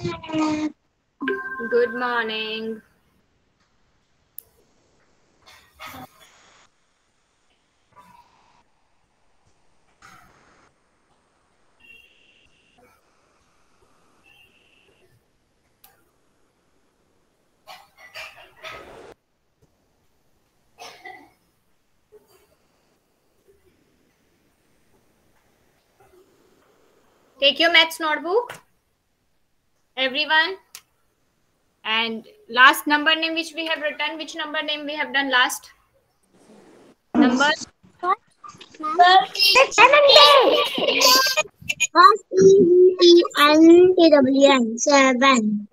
Good morning. Take your maths notebook, everyone. And last number name which we have written, which number name we have done last? Number? SEVENTWN 7.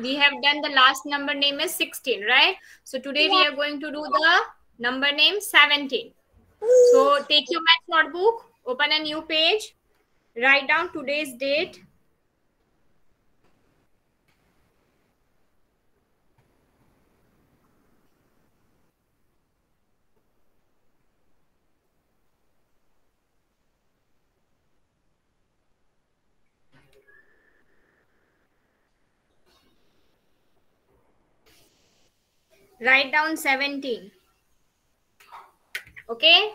We have done the last number name is 16, right? So today we are going to do the number name 17. So take your maths notebook, open a new page, write down today's date. Write down 17. Okay?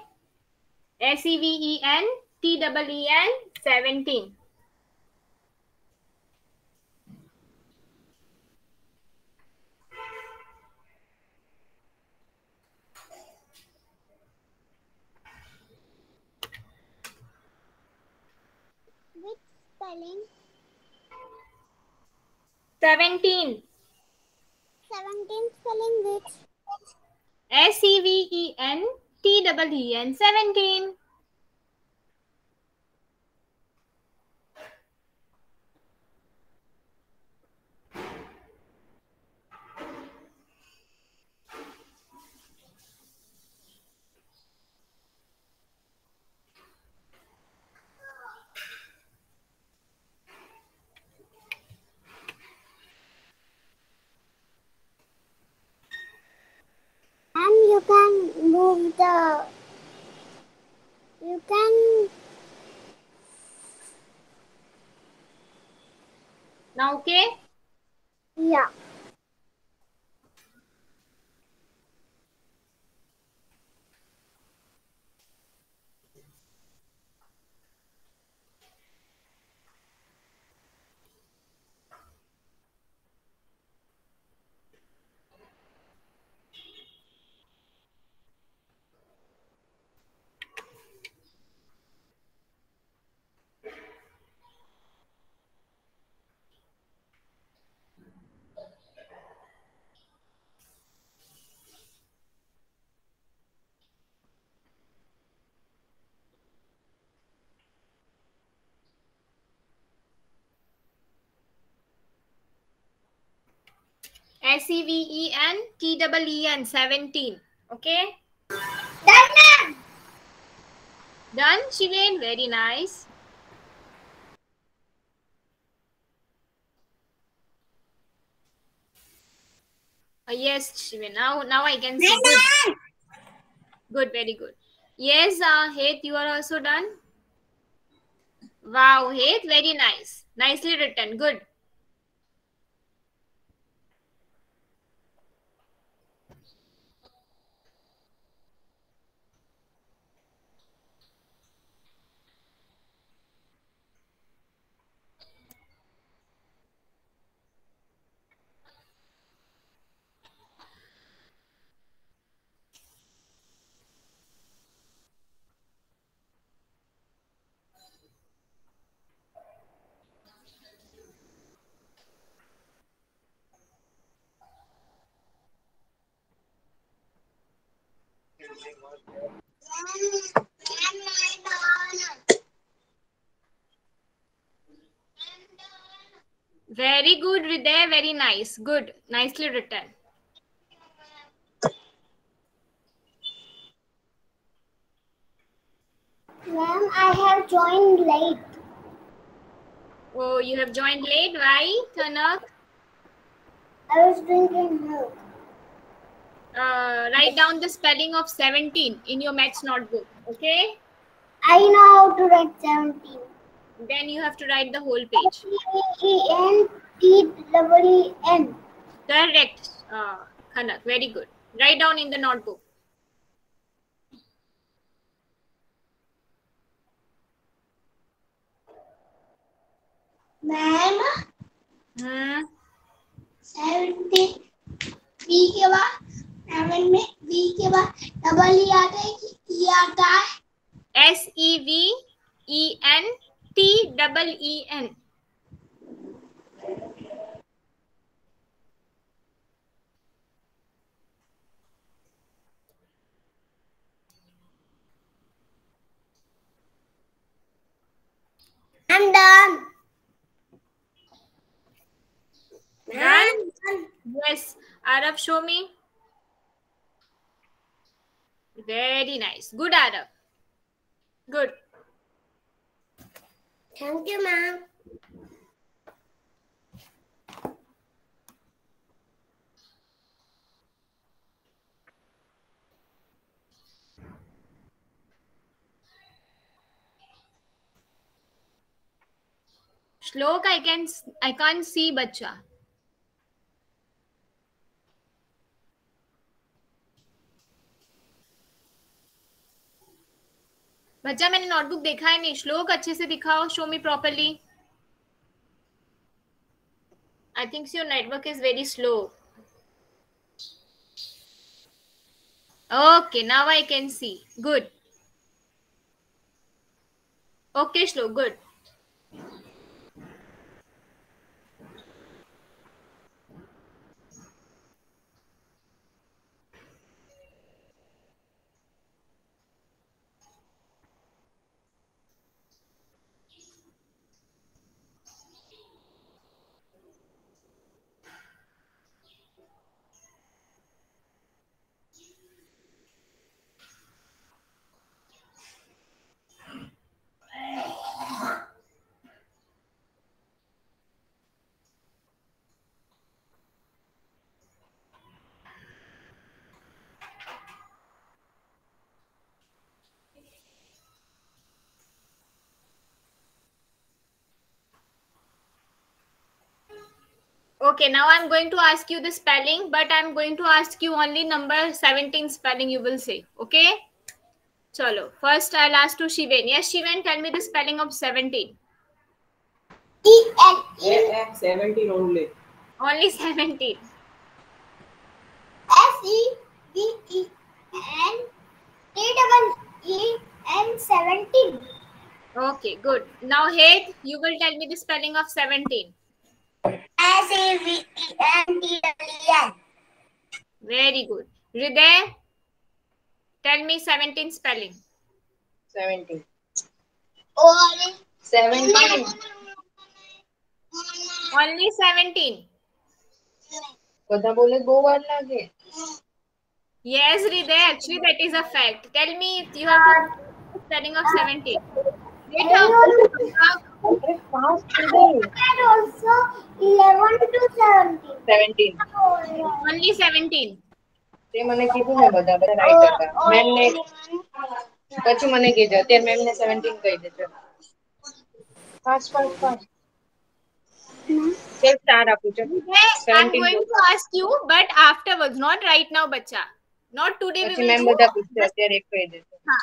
SEVENTEEN 17. Which spelling? 17. 17 spelling which? SEVENTEEN 17. And you can move the. You can. Now okay? Yeah. SEVENTEEN 17. Okay? Done, ma'am. Done, Shiven? Very nice. Yes, Shiven. Now I can see. Good. Good, very good. Yes, Heth, you are also done. Wow, Heth, very nice. Nicely written. Good. Very good, Hriday. Very nice. Good. Nicely written. Ma'am, I have joined late. Oh, you have joined late. Why, Tanak? I was drinking milk. Write down the spelling of 17 in your maths notebook. Okay? I know how to write 17. Then you have to write the whole page. SEVENTEEN. Correct, Khanak. Very good. Write down in the notebook. Ma'am 70 V के बाद 7 में V के बाद double E आता है कि ई आता है? SEVENTEEN. I'm done. Done? Yes. Arav, show me. Very nice. Good, Arav. Good. Thank you, ma'am. Shlok, I can't see बच्चा. बच्चा मैंने नोटबुक देखा है नहीं. श्लोक अच्छे से दिखाओ. Show me properly. I think your network is very slow. Okay, now I can see. Good. Okay, Shlok, good. Okay, now I'm going to ask you the spelling, but I'm going to ask you only number 17 spelling you will say. Okay? Chalo. First, I'll ask to Shiven. Yes, Shiven, tell me the spelling of 17. EN 17 only. Only 17. SEVENTEEN 17. Okay, good. Now, Hed, you will tell me the spelling of 17. SEVENTEEN. Very good. Hriday, tell me 17 spelling. 17. 17. Only 17. બધા બોલે બહુ વાર લાગે. Yes, Hriday, actually that is a fact. Tell me you have to the spelling of 17. Later. અરે fast today. And also 11 to 17. 17. Only 17. તે મને કીધું ને બધા રાઈટ હતા. મેમ ને પછી મને કીધું અત્યારે મેમ ને 17 કહી દેજો. Fast fast fast. તે સ્ટાર આપું છું. I'm 17 going to ask you, but afterwards, not right now, bacha. Not today. We પછી will મેમ do. બધા પૂછશે અત્યારે એક કહી દેજો. हाँ.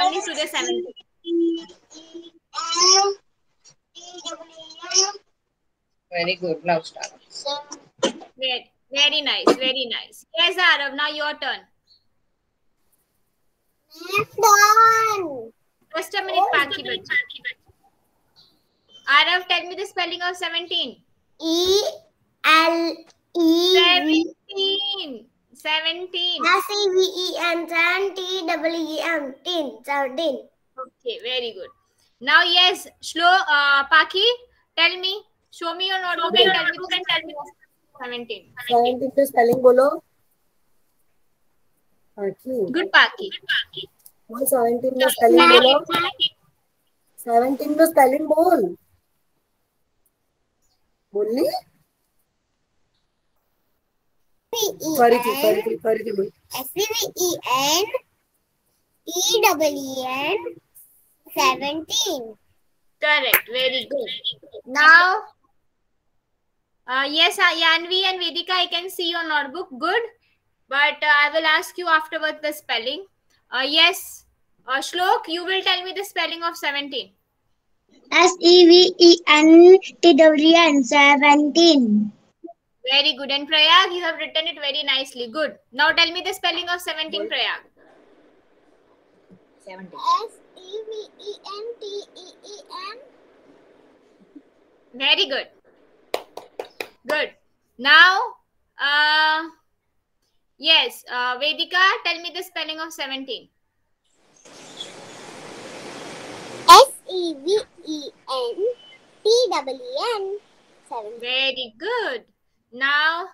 Only today 17. Very good. Now star. Very nice. Very nice. Yes, Arav. Now your turn. Done. Just a minute, Paki. Arav, tell me the spelling of 17. ELEVEN 17. SEVEN 17. Okay, very good. Now, yes, Paki, tell me. Show me your notebook and tell me 17. 17 का spelling बोलो. पाकी. Good, Paki. बोल 17 का spelling बोलो. 17 का spelling बोल. बोलनी? करके बोल. SEVEN 17. Correct. Very good. Now, yes, Yanvi and Vedika, I can see your notebook. Good. But I will ask you afterwards the spelling. Yes. Shlok, you will tell me the spelling of 17. SEVENTWN 17. Very good. And Prayag, you have written it very nicely. Good. Now tell me the spelling of 17, Prayag. 17. SEVENTEEN. Very good. Good. Now, yes, Vedika, tell me the spelling of 17. SEVENTEEN. 7. Very good. Now,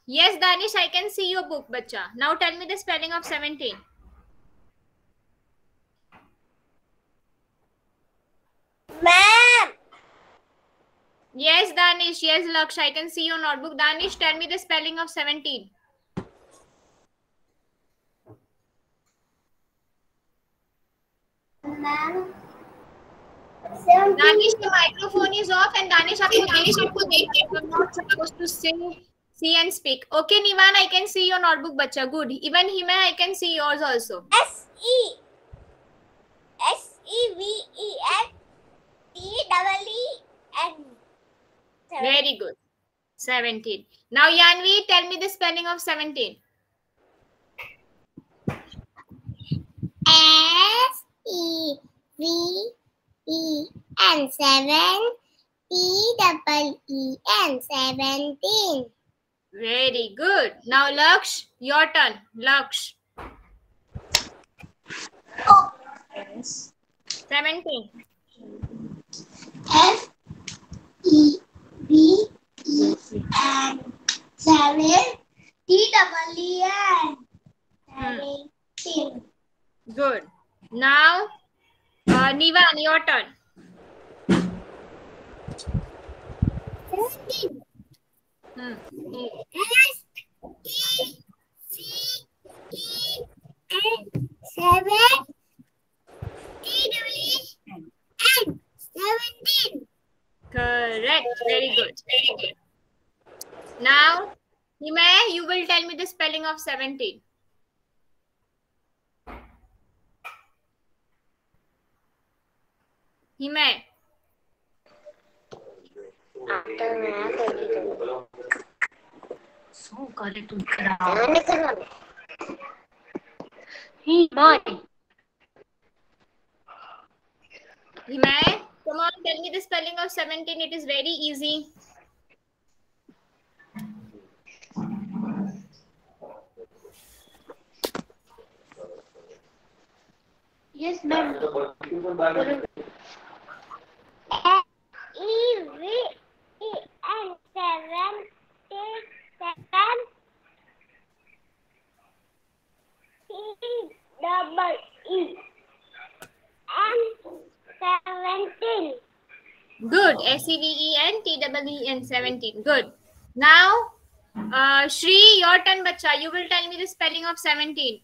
yes, Danish, I can see your book, bacha. Now tell me the spelling of 17. Ma'am. Yes, Danish. Yes, Laksh, I can see your notebook. Danish, tell me the spelling of 17. Ma'am. Danish, the microphone is off and Danish, you're not supposed to see and speak. Okay, Nivan, I can see your notebook, bacha. Good. Even Hima, I can see yours also. SEVENTEEN. Very good. 17. Now, Yanvi, tell me the spelling of 17. SEVEN 7. TEEN 17. Very good. Now, Laksh, your turn. Laksh. 17. FEVEN 7. TEEN 17. Good. Now, Nivan, your turn. 17. SEVEN 7. TEEN 17. Correct. Very good. Very good. Now, Hima, you will tell me the spelling of 17. Hima. So correct. He might. Hima, come on, tell me the spelling of 17. It is very easy. Yes, ma'am. EVEN 7. TEEN 17. Good. SEVENTEEN 17. Good. Now, Shri, your turn, bacha. You will tell me the spelling of 17.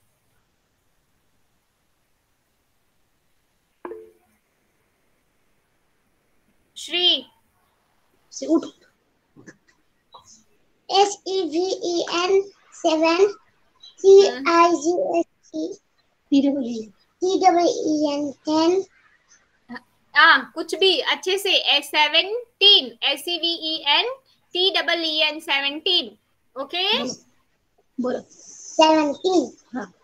Shri. SEVEN 7. TEEN 10. कुछ भी अच्छे से 17 SEVENTEEN 17. Okay. 17.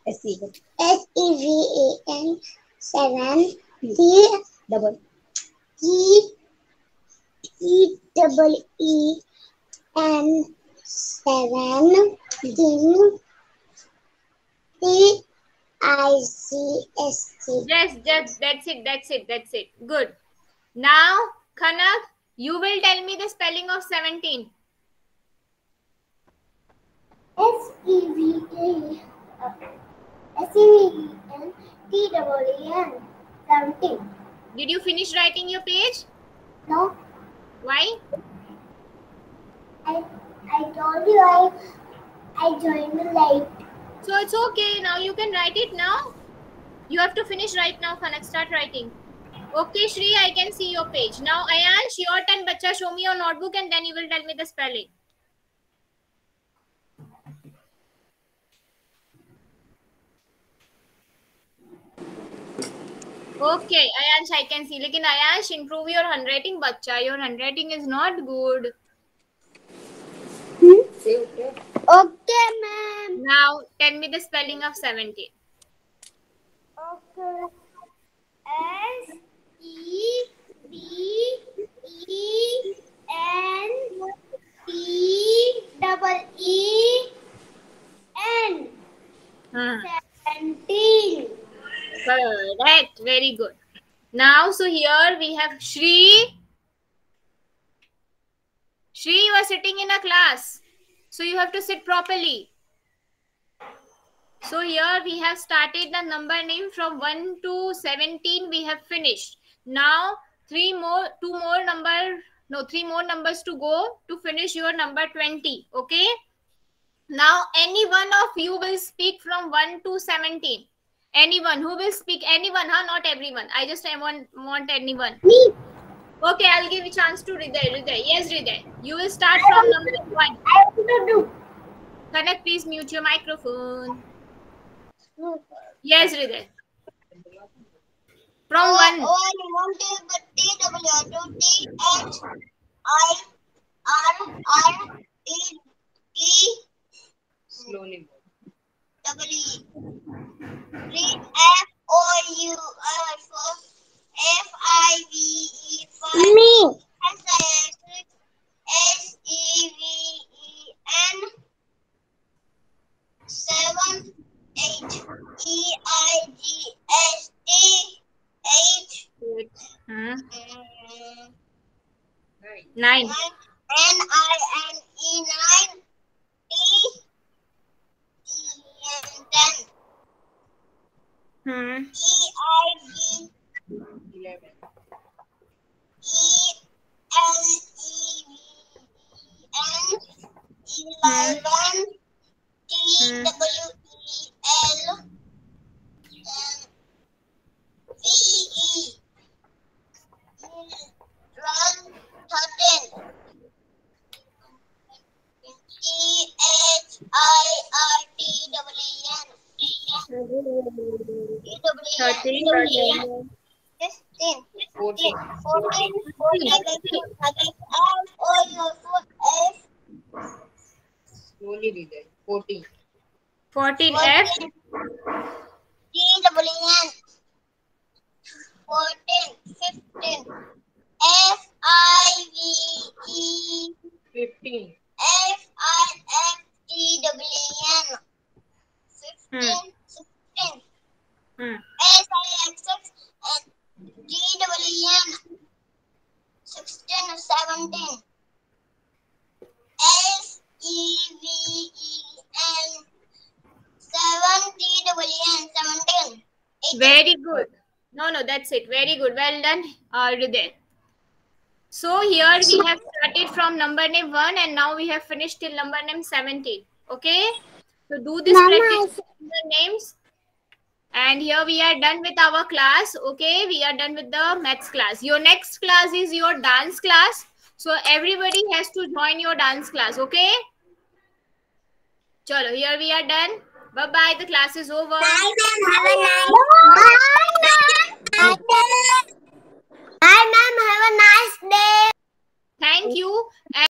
SEVEN 7. TEEN 17. TICST. Yes, that's it. Good. Now, Khanak, you will tell me the spelling of 17. SEVEN TEEN 17. Did you finish writing your page? No, Why? I told you I joined late. So it's okay. Now you can write it now. You have to finish right now, Khanak. Start writing. Okay, Shri, I can see your page. Now, Ayansh, your turn, bacha. Show me your notebook and then you will tell me the spelling. Okay, Ayansh, I can see. Lekin Ayansh, improve your handwriting, bacha. Your handwriting is not good. Okay, ma'am. Now, tell me the spelling of 17. Okay. SEVENTEEN. Hmm. 17. Correct. Very good. Now, so here we have Shri. Shri, you are sitting in a class. So you have to sit properly. So here we have started the number name from 1 to 17. We have finished. Now, three more numbers to go to finish your number 20. Okay. Now, any one of you will speak from 1 to 17. Anyone who will speak, anyone, huh? Not everyone. I just want anyone. Me. Okay, I'll give a chance to Hriday. Yes, Hriday. You will start from number 1. I want to do. Kanak, please mute your microphone. Yes, Hriday. From 1. Slowly. Me. Hmm. 9. Hmm. 11. Thirteen. 14. Slowly read it. 14. 14. F. 15. Hmm. 17. Very good. No, that's it. Very good. Well done, Hriday. So here we have started from number name 1 and now we have finished till number name 17. Okay. So do this practice with the names. And here we are done with our class. Okay. We are done with the maths class. Your next class is your dance class. So everybody has to join your dance class. Okay. Chalo, here we are done. Bye-bye. The class is over. Bye, ma'am. Have a nice day. Bye, ma'am. Have a nice day. Thank you.